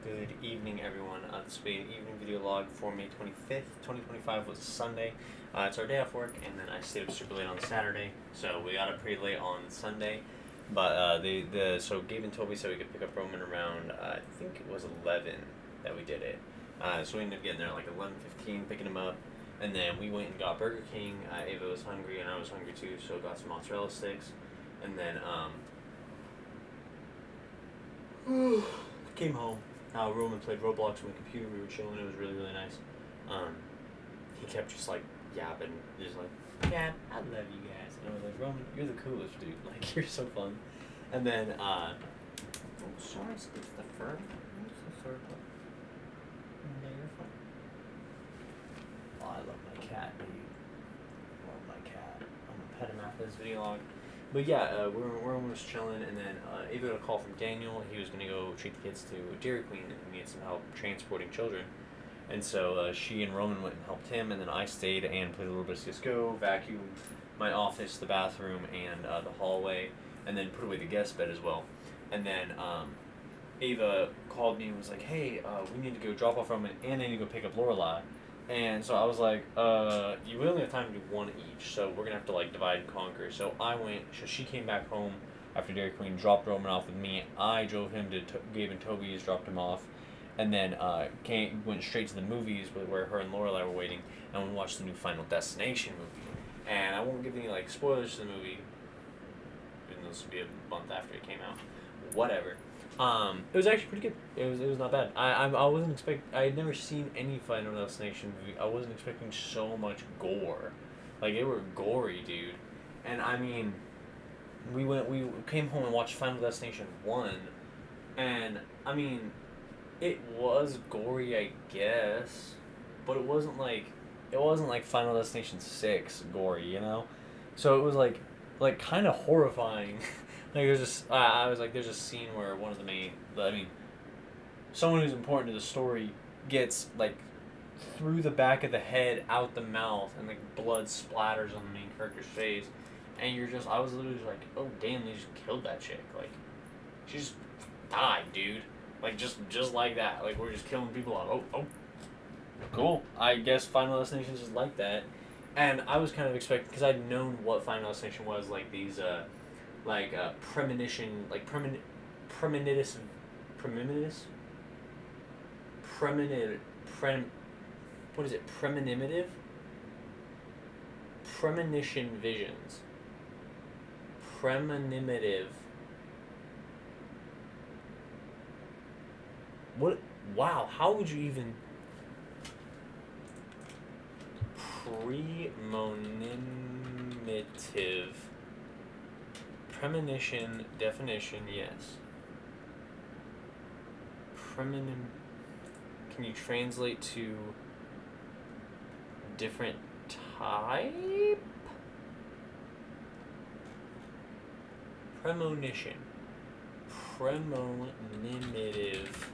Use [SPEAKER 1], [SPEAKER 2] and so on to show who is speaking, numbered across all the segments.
[SPEAKER 1] Good evening, everyone. This will be an evening video log for May 25th. 2025 was Sunday. It's our day off work, and then I stayed up super late on Saturday, so we got up pretty late on Sunday. But so Gabe and Toby said we could pick up Roman around I think it was 11 that we did it. So we ended up getting there like 11:15, picking him up, and then we went and got Burger King. Ava was hungry, and I was hungry too, so got some mozzarella sticks, and then came home. Roman played Roblox on the computer. We were chilling. It was really, really nice. He kept just like yapping, just like, "Yeah, I love you guys." And I was like, "Roman, you're the coolest, dude. Like, you're so fun." And then, oh, sorry, it's the fur. It's the fur. No, you're fine. Oh, I love my cat, dude. Love my cat. I'm gonna pet him after this video log. But yeah, we're almost chilling, and then Ava got a call from Daniel. He was going to go treat the kids to Dairy Queen and need some help transporting children. And so she and Roman went and helped him, and then I stayed and played a little bit of CSGO, vacuumed my office, the bathroom, and the hallway, and then put away the guest bed as well. And then Ava called me and was like, "Hey, we need to go drop off Roman, and I need to go pick up Lorelai." And so I was like, we only have time to do one each, so we're going to have to, like, divide and conquer. So she came back home after Dairy Queen, dropped Roman off with me. I drove him to Gabe and Toby's, dropped him off, and then went straight to the movies where her and Lorelai were waiting, and we watched the new Final Destination movie. And I won't give any, like, spoilers to the movie, even though this will be a month after it came out. Whatever. It was actually pretty good. It was not bad. I wasn't I had never seen any Final Destination movie. I wasn't expecting so much gore. Like, they were gory, dude. And I mean, we came home and watched Final Destination 1, and I mean, it was gory, I guess, but it wasn't like Final Destination 6 gory, you know? So it was like kind of horrifying. Like, there's just, I was like, there's a scene where one of someone who's important to the story gets, like, through the back of the head, out the mouth, and, like, blood splatters on the main character's face, and I was literally just like, oh, damn, they just killed that chick. Like, she just died, dude. Like, just like that. Like, we're just killing people off. Oh, cool. I guess Final Destination is like that. And I was kind of expecting, because I'd known what Final Destination was, like, these, premonition, like premonitus, what is it? Premonition visions. Premonitive. What? Wow, how would you even... Premonitive. Premonition definition, yes. Can you translate to different type? Premonition. Premonitive.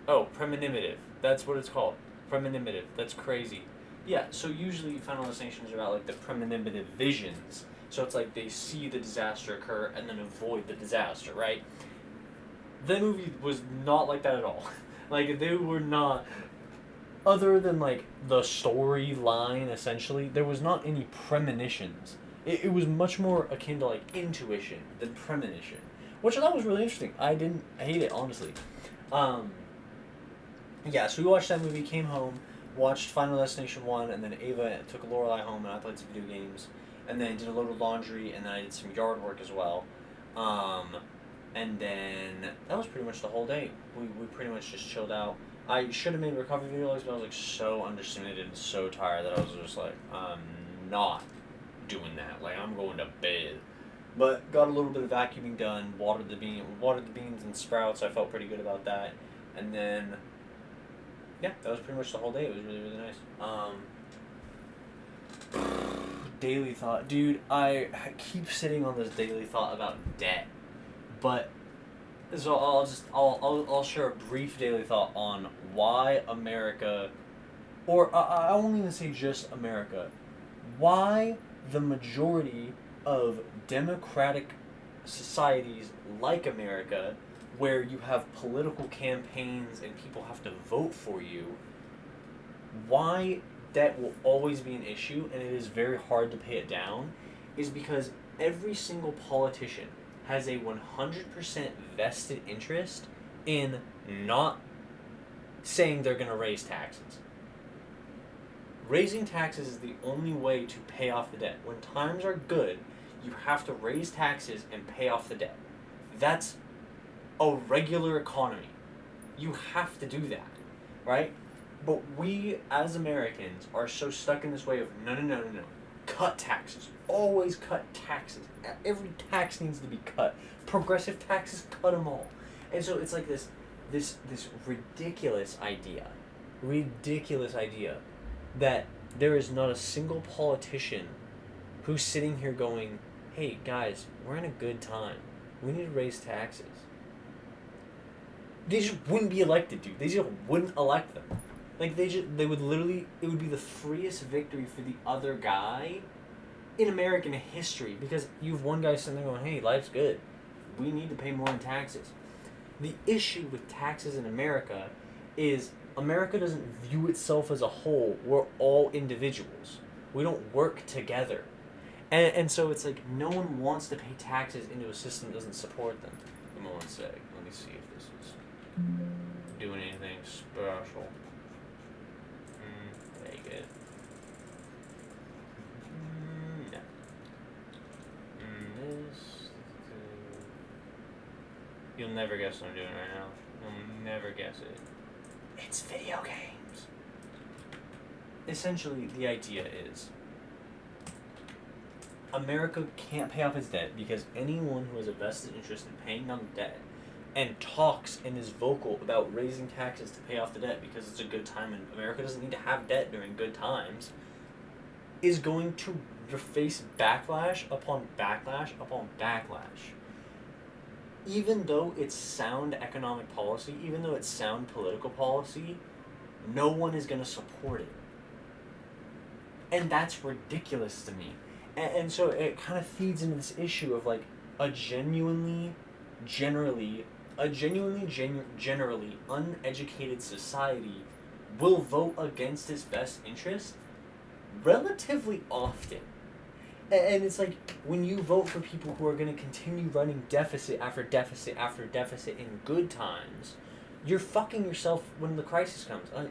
[SPEAKER 1] Oh, premonitive. That's what it's called. Premonitive. That's crazy. Yeah, so usually Final Destinations are about, like, the premonitive visions. So it's like they see the disaster occur and then avoid the disaster, right? The movie was not like that at all. Like, they were not... Other than, like, the storyline, essentially, there was not any premonitions. It was much more akin to, like, intuition than premonition. Which I thought was really interesting. I hate it, honestly. Yeah, so we watched that movie, came home, watched Final Destination 1, and then Ava took Lorelai home, and I played some video games, and then did a load of laundry, and then I did some yard work as well. And then that was pretty much the whole day. We pretty much just chilled out. I should have made recovery videos, but I was, like, so understimulated and so tired that I was just like, I'm not doing that. Like, I'm going to bed. But got a little bit of vacuuming done, watered the beans and sprouts. I felt pretty good about that. And then... yeah, that was pretty much the whole day. It was really, really nice. Daily thought. Dude, I keep sitting on this daily thought about debt. But, so I'll share a brief daily thought on why America, or I won't even say just America, why the majority of democratic societies like America where you have political campaigns and people have to vote for you, why debt will always be an issue and it is very hard to pay it down is because every single politician has a 100% vested interest in not saying they're going to raise taxes. Raising taxes is the only way to pay off the debt. When times are good, you have to raise taxes and pay off the debt. That's a regular economy. You have to do that, right? But we, as Americans, are so stuck in this way of, no. Cut taxes. Always cut taxes. Every tax needs to be cut. Progressive taxes, cut them all. And so it's like this ridiculous idea that there is not a single politician who's sitting here going, hey, guys, we're in a good time. We need to raise taxes. They just wouldn't be elected, dude. They just wouldn't elect them. Like, they would literally, it would be the freest victory for the other guy in American history, because you have one guy sitting there going, hey, life's good. We need to pay more in taxes. The issue with taxes in America is America doesn't view itself as a whole. We're all individuals. We don't work together. And so it's like no one wants to pay taxes into a system that doesn't support them. Give me one sec. Let me see if this is doing anything special. Very good. No. This. You'll never guess what I'm doing right now. You'll never guess it. It's video games. Essentially, the idea is America can't pay off its debt because anyone who has a vested interest in paying down the debt and talks and is vocal about raising taxes to pay off the debt because it's a good time and America doesn't need to have debt during good times is going to face backlash upon backlash upon backlash. Even though it's sound economic policy, even though it's sound political policy, no one is going to support it. And that's ridiculous to me. And so it kind of feeds into this issue of like a genuinely uneducated society will vote against its best interest relatively often. And it's like when you vote for people who are going to continue running deficit after deficit after deficit in good times, you're fucking yourself when the crisis comes. I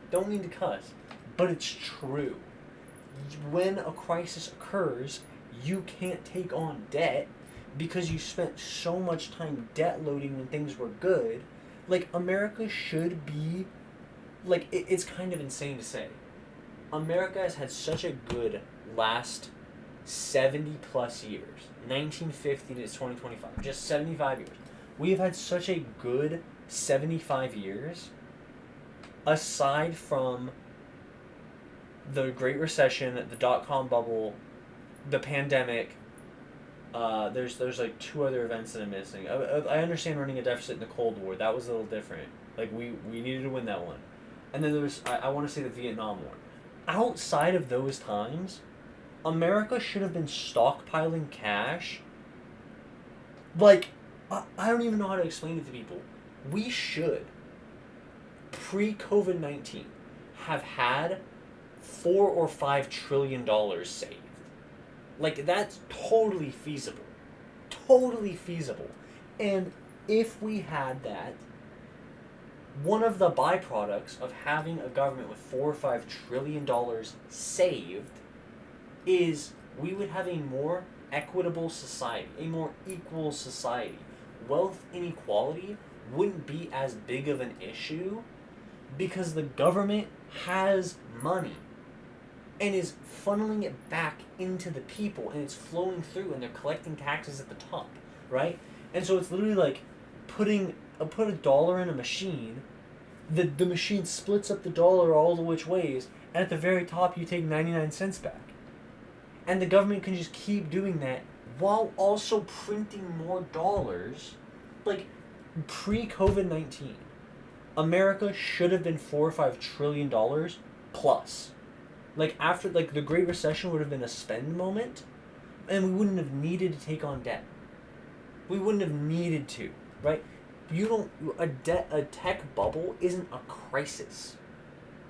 [SPEAKER 1] don't mean to cuss, but it's true. When a crisis occurs, you can't take on debt because you spent so much time debt loading when things were good. Like, America should be, like, it's kind of insane to say. America has had such a good last 70 plus years, 1950 to 2025, just 75 years. We have had such a good 75 years, aside from the Great Recession, the dot-com bubble, the pandemic. There's like two other events that I'm missing. I understand running a deficit in the Cold War. That was a little different. Like, we needed to win that one. And then there was, I want to say, the Vietnam War. Outside of those times, America should have been stockpiling cash. Like, I don't even know how to explain it to people. We should, pre-COVID-19, have had $4 or $5 trillion saved. Like, that's totally feasible. Totally feasible. And if we had that, one of the byproducts of having a government with $4 or $5 trillion saved is we would have a more equitable society, a more equal society. Wealth inequality wouldn't be as big of an issue because the government has money and is funneling it back into the people, and it's flowing through, and they're collecting taxes at the top, right? And so it's literally like put a dollar in a machine, the machine splits up the dollar all the which ways, and at the very top you take 99 cents back. And the government can just keep doing that while also printing more dollars. Like, pre-COVID-19, America should have been $4 or $5 trillion plus. Like, after, like, the Great Recession would have been a spend moment, and we wouldn't have needed to take on debt. We wouldn't have needed to, right? a tech bubble isn't a crisis,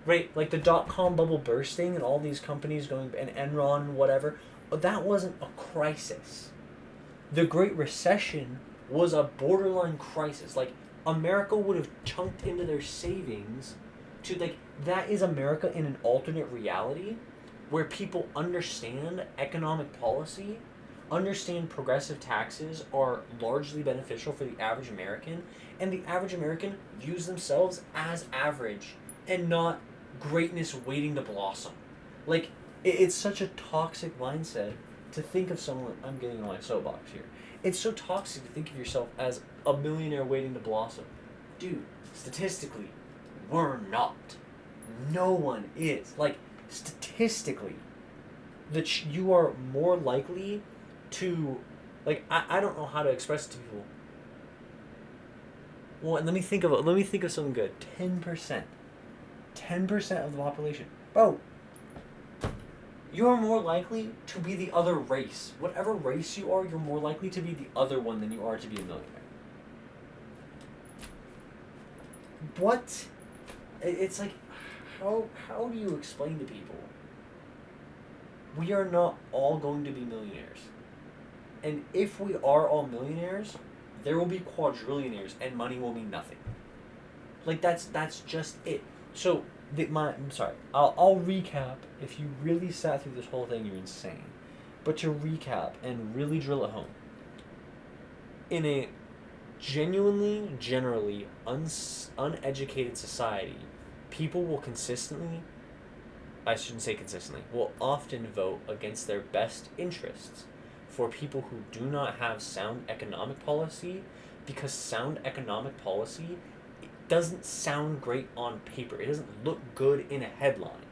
[SPEAKER 1] right? Like the dot-com bubble bursting and all these companies going, and Enron and whatever, that wasn't a crisis. The Great Recession was a borderline crisis. Like, America would have chunked into their savings to, like, that is America in an alternate reality where people understand economic policy, understand progressive taxes are largely beneficial for the average American, and the average American views themselves as average and not greatness waiting to blossom. Like, it's such a toxic mindset to think of someone. I'm getting on my soapbox here. It's so toxic to think of yourself as a millionaire waiting to blossom. Dude, statistically, we're not. No one is. Like, statistically, that you are more likely to, like, I don't know how to express it to people. Well, and let me think of something good. 10%. 10% of the population. Bro, you're more likely to be the other race. Whatever race you are, you're more likely to be the other one than you are to be a millionaire. What? It's like, how do you explain to people? We are not all going to be millionaires. And if we are all millionaires, there will be quadrillionaires and money will mean nothing. Like, that's just it. So, I'm sorry. I'll recap. If you really sat through this whole thing, you're insane. But to recap and really drill it home, in a generally uneducated society, people will will often vote against their best interests for people who do not have sound economic policy, because sound economic policy doesn't sound great on paper. It doesn't look good in a headline.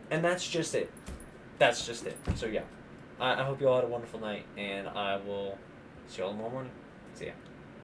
[SPEAKER 1] And that's just it. So yeah, I hope you all had a wonderful night, and I will see you all tomorrow morning. See ya.